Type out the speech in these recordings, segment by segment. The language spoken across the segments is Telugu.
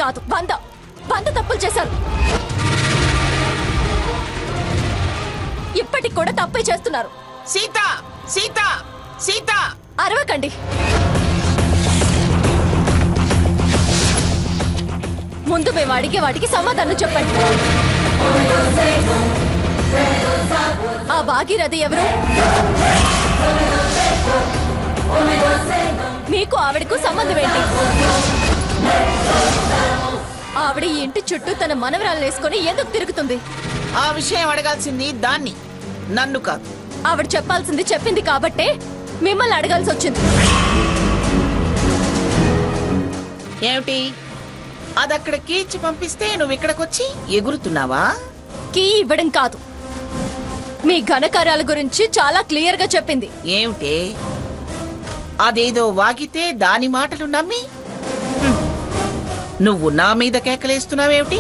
కాదు, 100 తప్పులు చేశారు. ఇప్పటికి కూడా తప్పే చేస్తున్నారు. సీత సీత సీత అరవకండి. ముందు మేము అడిగే వాటికి సమాధానం చెప్పండి. ఆ భాగీరథి ఎవరు? మీకు ఆవిడకు సంబంధం ఏంటి? ఆవిడ ఈ ఇంటి చుట్టూ తన మనవరాలు వేసుకొని ఎందుకు తిరుగుతుంది? ఆ విషయం అడగాల్సింది దాన్ని, నన్ను కాదు. ఆవిడ చెప్పాల్సింది చెప్పింది కాబట్టే మిమ్మల్ని అడగాల్సి వచ్చింది. ఏమిటి అదక్కడ కీచి పంపిస్తే నువ్వు ఇక్కడికొచ్చి ఎగురుతున్నావా? కీ ఇవ్వడం కాదు, మీ ఘనకార్యాల గురించి చాలా క్లియర్ గా చెప్పింది. ఏమిటి అదేదో వాగితే దాని మాటలు నమ్మి నువ్వు నా మీద కేకలేస్తున్నావేమిటి?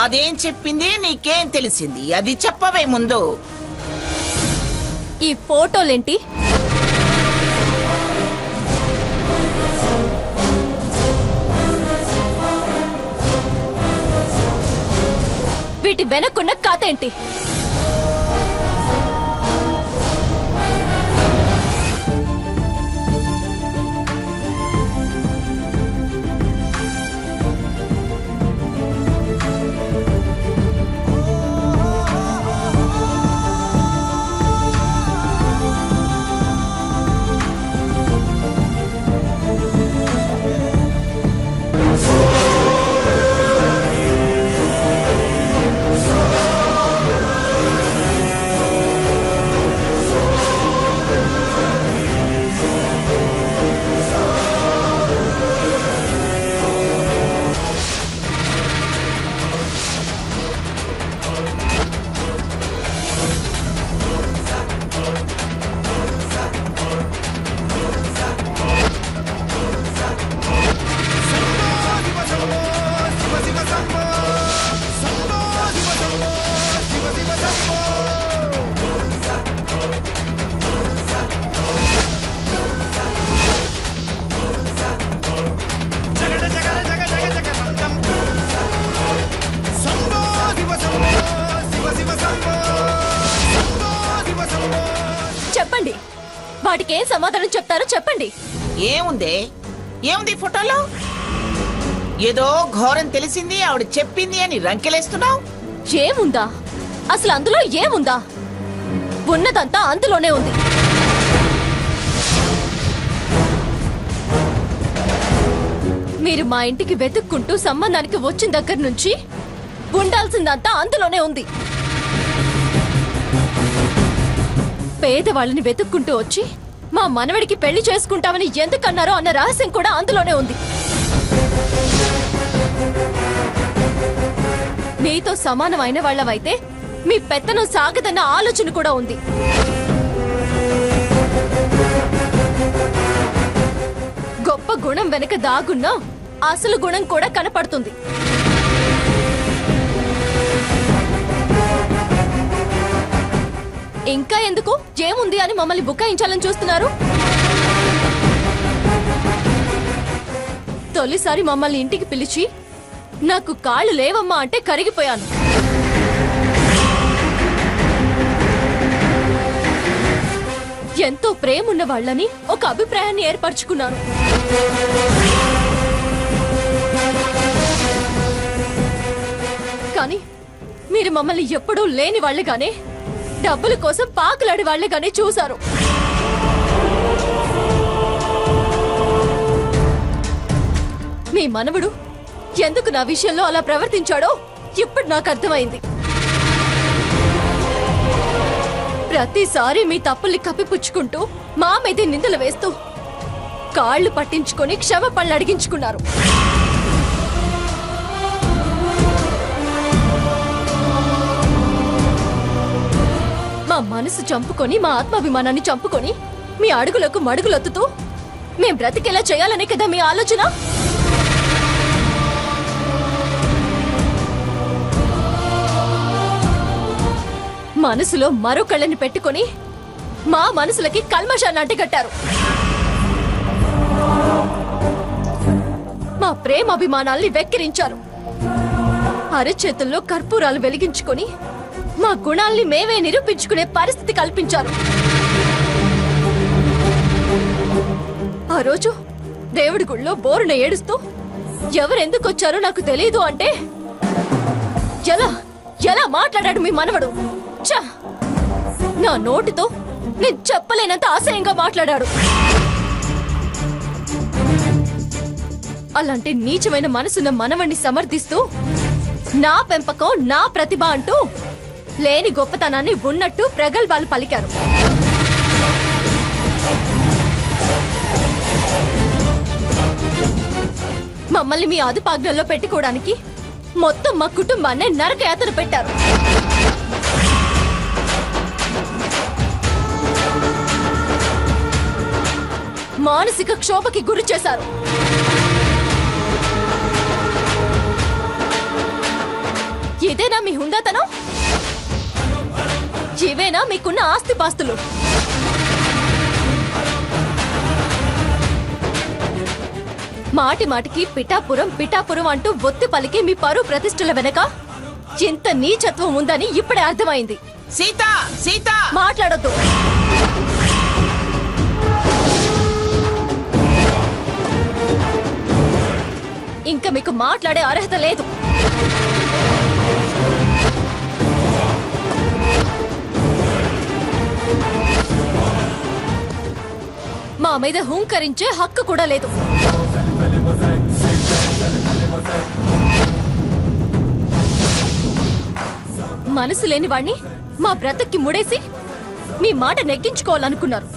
అదేం చెప్పింది నీకేం తెలిసింది? అది చెప్పవే ముందు. ఈ ఫోటోలేంటి? వీటి వెనక్కున్న కథ ఏంటి? చెప్పండి, వాటికి ఏం సమాధానం చెప్తారో చెప్పండి. ఏముంది ఫోటోలో? ఏదో ఘోరం తెలిసింది ఆవిడ చెప్పింది అని రంకెలేస్తున్నావు. ఏముందా? అసలు అందులో ఏముందా? ఉన్నదంతా అందులోనే ఉంది. మీరు మా ఇంటికి వెతుక్కుంటూ సంబంధానికి వచ్చిన దగ్గర నుంచి ఉండాల్సిందంతా అందులోనే ఉంది. పేదవాళ్ళని వెతుక్కుంటూ వచ్చి మా మనవడికి పెళ్లి చేసుకుంటామని ఎందుకన్నారో అన్న రహస్యం కూడా అందులోనే ఉంది. మీతో సమానమైన వాళ్ళవైతే మీ పెత్తనం సాగదన్న ఆలోచన కూడా ఉంది. గొప్ప గుణం వెనక దాగున్న అసలు గుణం కూడా కనపడుతుంది. ఇంకా ఎందుకు ఏముంది అని మమ్మల్ని బుకాయించాలని చూస్తున్నారు? తొలిసారి మమ్మల్ని ఇంటికి పిలిచి నాకు కాళ్ళు లేవమ్మా అంటే కరిగిపోయాను. ఎంతో ప్రేమున్న వాళ్ళని ఒక అభిప్రాయాన్ని ఏర్పరచుకున్నాను. కానీ మీరు మమ్మల్ని ఎప్పుడూ లేని వాళ్ళుగానే, డబ్బుల కోసం పాకులాడి వాళ్ళుగానే చూశారు. మీ మనవడు ఎందుకు నా విషయంలో అలా ప్రవర్తించాడో ఇప్పుడు నాకు అర్థమైంది. ప్రతిసారి మీ తప్పుల్ని కప్పిపుచ్చుకుంటూ మా మీద నిందలు వేస్తూ కాళ్లు పట్టించుకొని క్షమాపణలు అడిగించుకున్నారు. మా మనసు చంపుకొని, మా ఆత్మాభిమానాన్ని చంపుకొని మీ అడుగులకు మడుగులొత్తుతూ మేం బ్రతికేలా చేయాలనే కదా మీ ఆలోచన? మనసులో మరో కళ్ళని పెట్టుకొని మా మనసులకి కల్మషాన్ని అంటగట్టారు. ప్రేమాభిమానాల్ని వెక్కిరించారు. అరచేతుల్లో కర్పూరాలు వెలిగించుకొని మా గుణాల్ని మేమే నిరూపించుకునే పరిస్థితి కల్పించారు. ఆ రోజు దేవుడి గుళ్ళో బోరున ఏడుస్తూ ఎవరెందుకొచ్చారో నాకు తెలీదు అంటే ఎలా ఎలా మాట్లాడాడు మీ మనవడు. ఛ! నా నోటితో నేను చెప్పలేనంత అసహ్యంగా మాట్లాడాడు. అలాంటి నీచమైన మనసున్న మనవణ్ణి సమర్థిస్తూ నా పెంపకం నా ప్రతిభ అంటూ లేని గొప్పతనాన్ని ఉన్నట్టు ప్రగల్భాలు పలికారు. మమ్మల్ని మీ అదుపాజ్ఞల్లో పెట్టుకోవడానికి మొత్తం మా కుటుంబాన్ని నరకయాతన పెట్టారు. మానసిక క్షోభకి గురి చేశారు. ఇదేనా మీ హుందాతనం? ఇవేనా మీకున్న ఆస్తిపాస్తులు? మాటి మాటికి పిఠాపురం పిఠాపురం అంటూ బొత్తి పలికి మీ పరువు ప్రతిష్టల వెనక ఇంత నీచత్వం ఉందని ఇప్పుడే అర్థమైంది. సీత సీత మాట్లాడొద్దు. ఇంకా మీకు మాట్లాడే అర్హత లేదు. మా మీద హుంకరించే హక్కు కూడా లేదు. మనసు లేని వాణ్ణి మా బ్రతుక్కి ముడేసి మీ మాట నెగ్గించుకోవాలనుకున్నారు.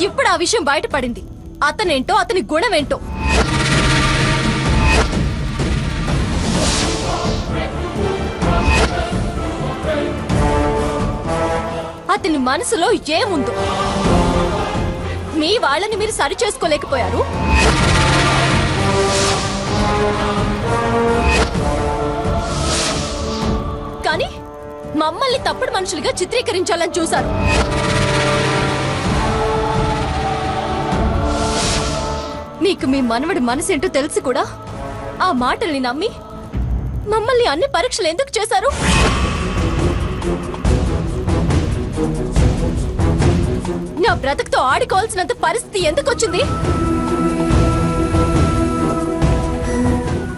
ఇప్పుడు ఆ విషయం బయటపడింది. అతనేంటో అతని గుణమేంటో. అతని మనసులో ఏముందో మీ వాళ్ళని మీరు సరి చేసుకోలేకపోయారు. కానీ మమ్మల్ని తప్పుడు మనుషులుగా చిత్రీకరించాలని చూశారు. మీకు మీ మనవడి మనసేంటో తెలిసి కూడా ఆ మాటల్ని నమ్మి మమ్మల్ని అన్ని పరీక్షలు ఎందుకు చేశారు? నా బ్రతుకుతో ఆడుకోవాల్సినంత పరిస్థితి ఎందుకు వచ్చింది?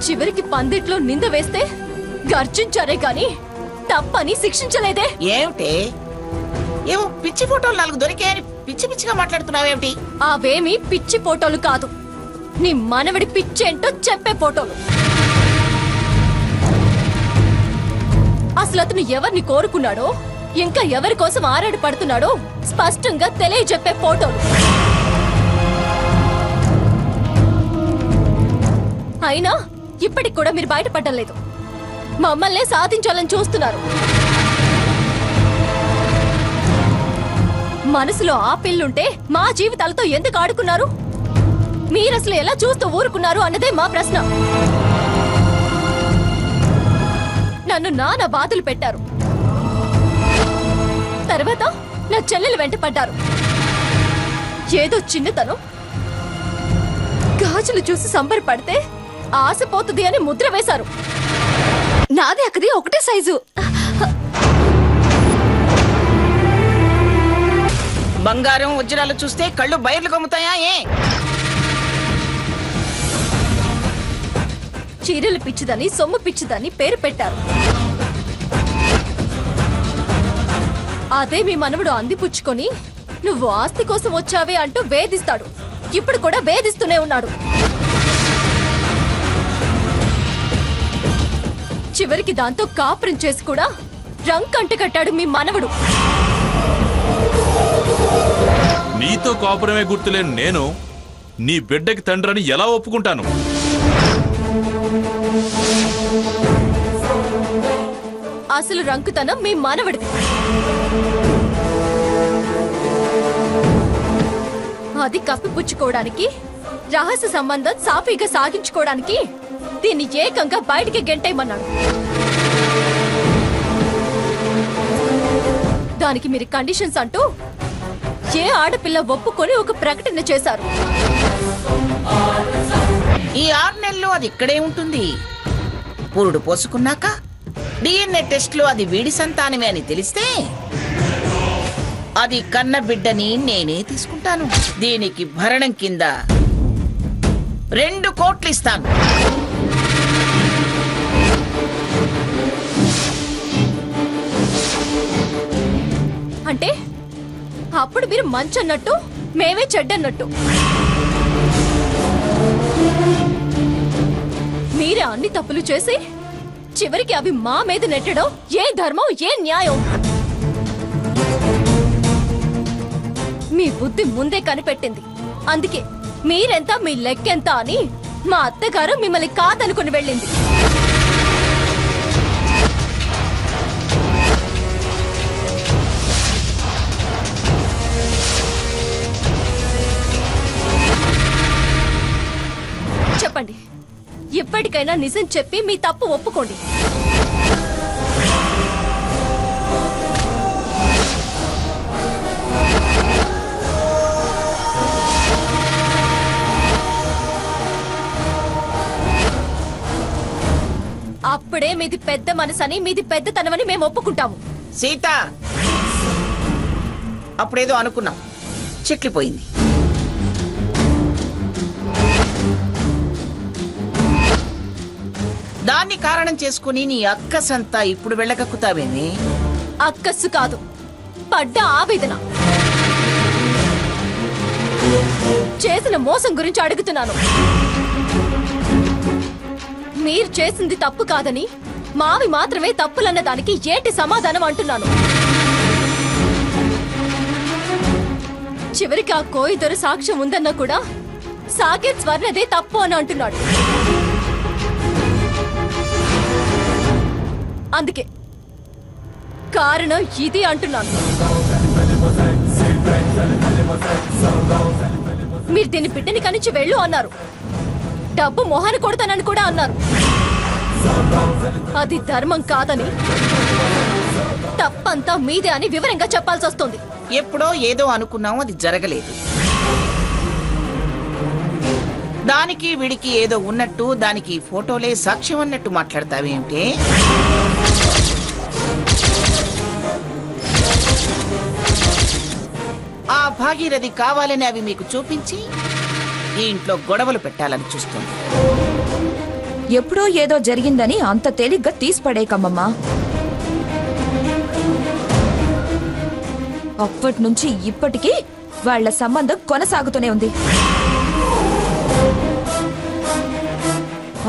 చివరికి పందిట్లో నింద వేస్తే గర్జించారే గాని తప్పని శిక్షించలేదే. ఏమిటి? ఏమో పిచ్చి ఫోటోలు 4 దొరికాయని పిచ్చి పిచ్చిగా మాట్లాడుతున్నావేమిటి? అవేమి పిచ్చి ఫోటోలు కాదు, నీ మనవడి పిచ్చేంటో చెప్పే ఫోటోలు. అసలు అతను ఎవరిని కోరుకున్నాడో, ఇంకా ఎవరి కోసం ఆరాడి పడుతున్నాడో స్పష్టంగా తెలియజెప్పే ఫోటోలు. అయినా ఇప్పటికి కూడా మీరు బయటపడడం లేదు. మమ్మల్నే సాధించాలని చూస్తున్నారు. మనసులో ఆ పిల్లుంటే మా జీవితాలతో ఎందుకు ఆడుకున్నారు? మీరసలు ఎలా చూస్తూ ఊరుకున్నారు అన్నదే మా ప్రశ్న. నన్ను నానా బాధలు పెట్టారు. తర్వాత నా చెల్లెలు వెంట పడ్డారు. ఏదో చిన్నతనం గాజులు చూసి సంబరపడితే ఆశపోతుంది అని ముద్ర వేశారు. నాది అక్కది ఒకటే సైజు. బంగారం వజ్రాలు చూస్తే కళ్ళు బయర్లు కమ్ముతాయా? చీరలు పిచ్చిదని సొమ్ము పిచ్చిదని పేరు పెట్టారు. అదే మీ మనవడు అందిపుచ్చుకొని నువ్వు ఆస్తి కోసం వచ్చావే అంటూ వేధిస్తాడు. ఇప్పుడు కూడా వేధిస్తూనే ఉన్నాడు. చివరికి దాంతో కాపురం చేసి కూడా రంకంట కట్టాడు మీ మనవడు. నీతో కాపురమే గుర్తులేను నేను నీ బిడ్డకి తండ్రిని ఎలా ఒప్పుకుంటాను? అసలు రంకుతనం మీ మనవడిది. అది కప్పిపుచ్చుకోవడానికి, రహస్య సంబంధం సాఫీగా సాగించుకోవడానికి దీన్ని ఏకంగా బయటికి గెంటేయమన్నాడు. దానికి మీరు కండిషన్స్ అంటూ ఏ ఆడపిల్ల ఒప్పుకొని ఒక ప్రకటన చేశారు. ఈ 6 నెలలు అది ఇక్కడే ఉంటుంది. పురుడు పోసుకున్నాక DNA టెస్ట్లో అది వీడి సంతానమే అని తెలిస్తే అది కన్న బిడ్డని నేనే తీసుకుంటాను. దీనికి భరణం కింద 2 కోట్లు ఇస్తాను. అంటే అప్పుడు మీరు మంచన్నట్టు మేమే చెడ్డన్నట్టు. మీరే అన్ని తప్పులు చేసి చివరికి అవి మా మీద నెట్టడం ఏ ధర్మం, ఏ న్యాయం? మీ బుద్ధి ముందే కనిపెట్టింది. అందుకే మీరెంత, మీ లెక్కెంత అని మా అత్తగారు మిమ్మల్ని కాదనుకుని వెళ్ళింది. చెప్పండి, ఇప్పటికైనా నిజం చెప్పి మీ తప్పు ఒప్పుకోండి. అప్పుడే మీది పెద్ద మనసని, మీది పెద్దతనమని మేము ఒప్పుకుంటాము. సీత, అప్పుడేదో అనుకున్నాం, చిక్లిపోయింది. దాన్ని కారణం చేసుకుని నీ అక్కసంతా ఇప్పుడు వెళ్ళగక్కుతావేమే? అక్కస్సు కాదు, పడ్డ ఆవేదన. చేసిన మోసం గురించి అడుగుతున్నాను. మీరు చేసింది తప్పు కాదని, మావి మాత్రమే తప్పులన్న దానికి ఏంటి సమాధానం అంటున్నాను. చివరికి ఆ కోయిదొర సాక్ష్యం ఉందన్నా కూడా సాకేత్ స్వర్ణదే తప్పు అని అంటున్నాడు. అందుకే కారణం ఇది అంటున్నాను. మీరు దీన్ని బిడ్డని కనిచి వెళ్ళు అన్నారు. డబ్బు మొహాన్ని కొడతానని కూడా అన్నారు. అది ధర్మం కాదని, తప్పంతా మీదే అని వివరంగా చెప్పాల్సి వస్తుంది. ఎప్పుడో ఏదో అనుకున్నాం, అది జరగలేదు. దానికి వీడికి ఏదో ఉన్నట్టు, దానికి ఫోటోలే సాక్ష్యం అన్నట్టు మాట్లాడతావేంటే? ఆ భాగీరథి కావాలని అవి మీకు చూపించి ఈ ఇంట్లో గొడవలు పెట్టాలని చూస్తుంది. ఎప్పుడో ఏదో జరిగిందని అంత తేలిగ్గా తీసిపడేకమ్మమ్మా. అప్పటినుంచి ఇప్పటికీ వాళ్ల సంబంధం కొనసాగుతూనే ఉంది.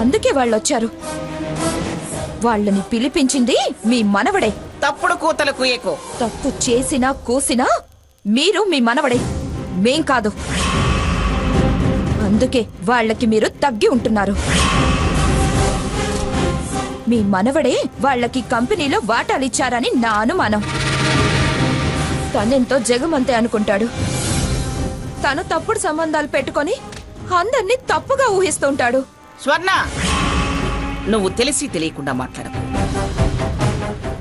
అందుకే వాళ్ళొచ్చారు. వాళ్ళని పిలిపించింది మీ మనవడే. తప్పుడు కూతలకు ఏకో. తప్పు చేసినా కూసినా మీరు మీ మనవడే, మేం కాదు. అందుకే వాళ్ళకి మీరు తగ్గి ఉంటున్నారు. మీ మనవడే వాళ్ళకి కంపెనీలో వాటాలిచ్చారని నా అనుమానం. తనెంతో జగమంతే అనుకుంటాడు. తను తప్పుడు సంబంధాలు పెట్టుకొని అందర్నీ తప్పుగా ఊహిస్తుంటాడు. స్వర్ణ, నువ్వు తెలిసి తెలియకుండా మాట్లాడకు.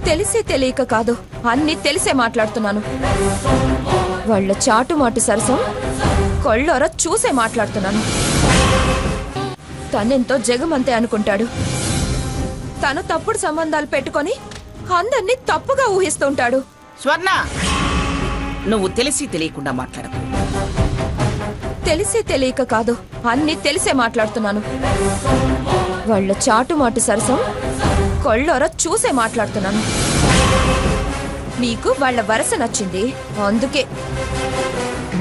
తెలిసి తెలియక కాదు, అన్ని తెలిసే మాట్లాడుతున్నాను. వాళ్ళ చాటుమాటు సరసం కొళ్ళొర చూసే మాట్లాడుతున్నాను. తనెంతో జగమంతే అనుకుంటాడు. తను తప్పుడు సంబంధాలు పెట్టుకొని అందర్నీ తప్పుగా ఊహిస్తుంటాడు. స్వర్ణ, నువ్వు తెలిసి తెలియకుండా మాట్లాడకు. తెలిసి తెలియక కాదు, అన్ని తెలిసే మాట్లాడుతున్నాను. వాళ్ళ చాటుమాటు సరసం కొళ్ళొర చూసే మాట్లాడుతున్నాను. మీకు వాళ్ళ వరస నచ్చింది, అందుకే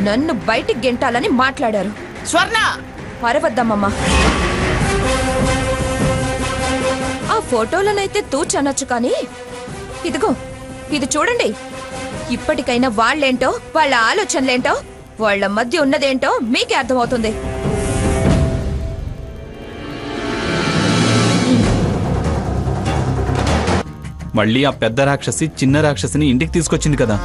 నన్ను బయటికి గెంటాలని మాట్లాడారు. స్వర్ణ, అరవద్దమ్మమ్మా. ఆ ఫోటోలనైతే తూచనొచ్చు కానీ ఇదిగో ఇది చూడండి. ఇప్పటికైనా వాళ్ళేంటో, వాళ్ళ ఆలోచనలేంటో, వాళ్ళ మధ్య ఉన్నదేంటో మీకే అర్థమవుతుంది. మళ్ళీ ఆ పెద్ద రాక్షసి చిన్న రాక్షసిని ఇంటికి తీసుకొచ్చింది కదా.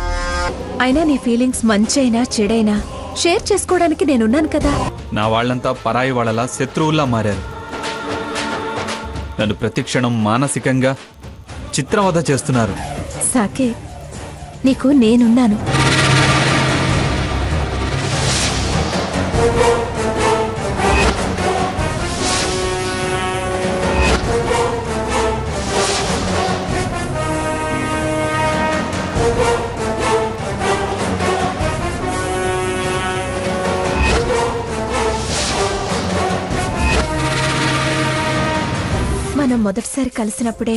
అయినా నీ ఫీలింగ్స్ మంచైనా చెడైనా షేర్ చేసుకోవడానికి నేనున్నాను కదా. నా వాళ్ళంతా పరాయి వాళ్ళలా శత్రువుల్లా మారారు. నన్ను ప్రతిక్షణం మానసికంగా చిత్రవధ చేస్తున్నారు. సాకే, నీకు నేనున్నాను. మనం మొదటిసారి కలిసినప్పుడే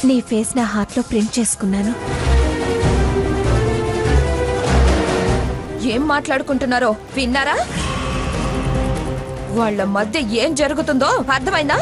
నీ ఫేస్ నా హార్ట్లో ప్రింట్ చేసుకున్నాను. ఏం మాట్లాడుకుంటున్నారో విన్నారా? వాళ్ళ మధ్య ఏం జరుగుతుందో అర్థమైందా?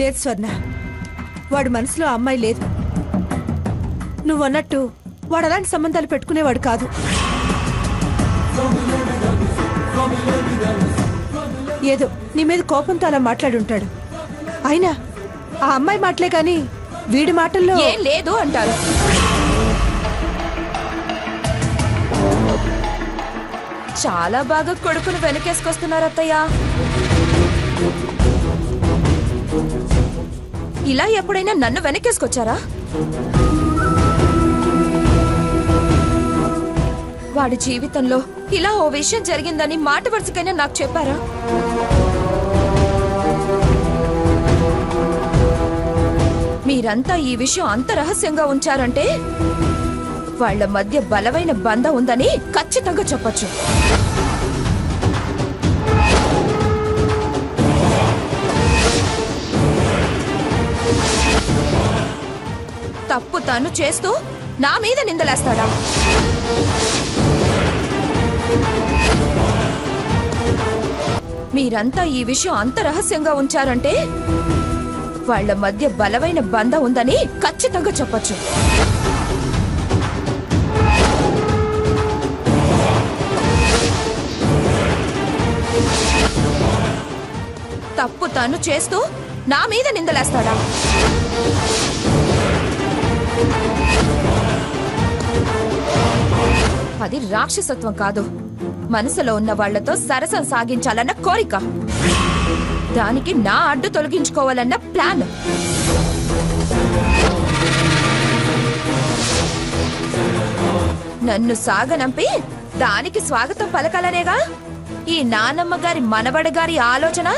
లేదు స్వర్ణ, వాడు మనసులో అమ్మాయి లేదు. నువ్వన్నట్టు వాడు అలాంటి సంబంధాలు పెట్టుకునేవాడు కాదు. ఏదో నీ మీద కోపంతో అలా మాట్లాడుంటాడు. అయినా ఆ అమ్మాయి మాటలే కాని వీడి మాటల్లో ఏం లేదు అంటారు. చాలా బాగా కొడుకును వెనకేసుకొస్తున్నారు అత్తయ్య. ఇలా ఎప్పుడైనా నన్ను వెనకేసుకొచ్చారా? వాడి జీవితంలో ఇలా ఓ విషయం జరిగిందని మాట వరుసకైనా నాకు చెప్పారా? మీరంతా ఈ విషయం అంత రహస్యంగా ఉంచారంటే వాళ్ళ మధ్య బలమైన బంధం ఉందని ఖచ్చితంగా చెప్పొచ్చు. తప్పు తాను చేస్తూ నా మీద నిందలేస్తాడా? మీరంతా ఈ విషయం అంత రహస్యంగా ఉంచారంటే వాళ్ళ మధ్య బలమైన బంధం ఉందని ఖచ్చితంగా చెప్పొచ్చు. తప్పు తాను చేస్తూ నా మీద నిందలేస్తాడా? అది రాక్షసత్వం కాదు, మనసులో ఉన్న వాళ్లతో సరసం సాగించాలన్న కోరిక. దానికి నా అడ్డు తొలగించుకోవాలన్న ప్లాన్. నన్ను సాగనంపి దానికి స్వాగతం పలకాలనేగా ఈ నానమ్మ గారి మనవడ గారి ఆలోచన.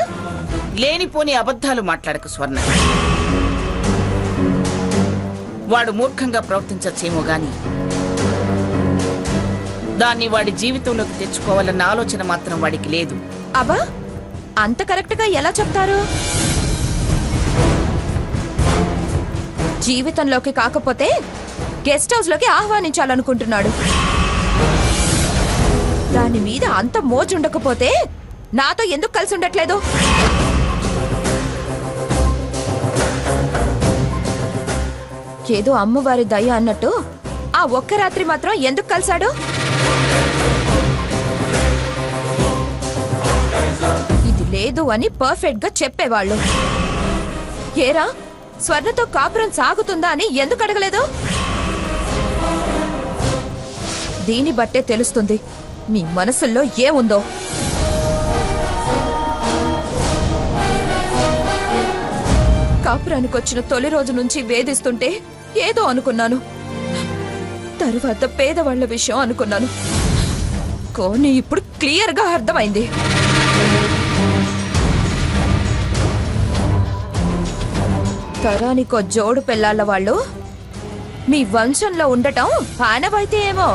లేనిపోని అబద్ధాలు మాట్లాడకు స్వర్ణ. వాడు మూర్ఖంగా ప్రవర్తించచ్చేమో గాని దాన్ని వాడి జీవితంలోకి తెచ్చుకోవాలన్న ఆలోచన మాత్రం వాడికి లేదు. అబ్బా, అంత కరెక్ట్ గా ఎలా చెప్తారు? జీవితంలోకి కాకపోతే గెస్ట్ హౌస్ లోకి ఆహ్వానించాలనుకుంటున్నాడు. దాని మీద అంత మోజుండకపోతే నాతో ఎందుకు కలిసి ఉండట్లేదు? ఏదో అమ్మవారి దయ అన్నట్టు ఆ ఒక్క రాత్రి మాత్రం ఎందుకు కలిశాడు? ఇది లేదు అని పర్ఫెక్ట్ గా చెప్పేవాళ్ళు. ఏరా, స్వర్ణతో కాపురం సాగుతుందా అని ఎందుకు అడగలేదు? దీని బట్టే తెలుస్తుంది మీ మనసుల్లో ఏముందో. కాపురానికి వచ్చిన తొలి రోజు నుంచి వేధిస్తుంటే ఏదో అనుకున్నాను, తరువాత పేదవాళ్ల విషయం అనుకున్నాను. కానీ ఇప్పుడు క్లియర్ గా అర్థమైంది. తరానికో జోడు పెళ్ళాళ్ళ వాళ్ళు మీ వంశంలో ఉండటం ఆనవాయితీ ఏమో.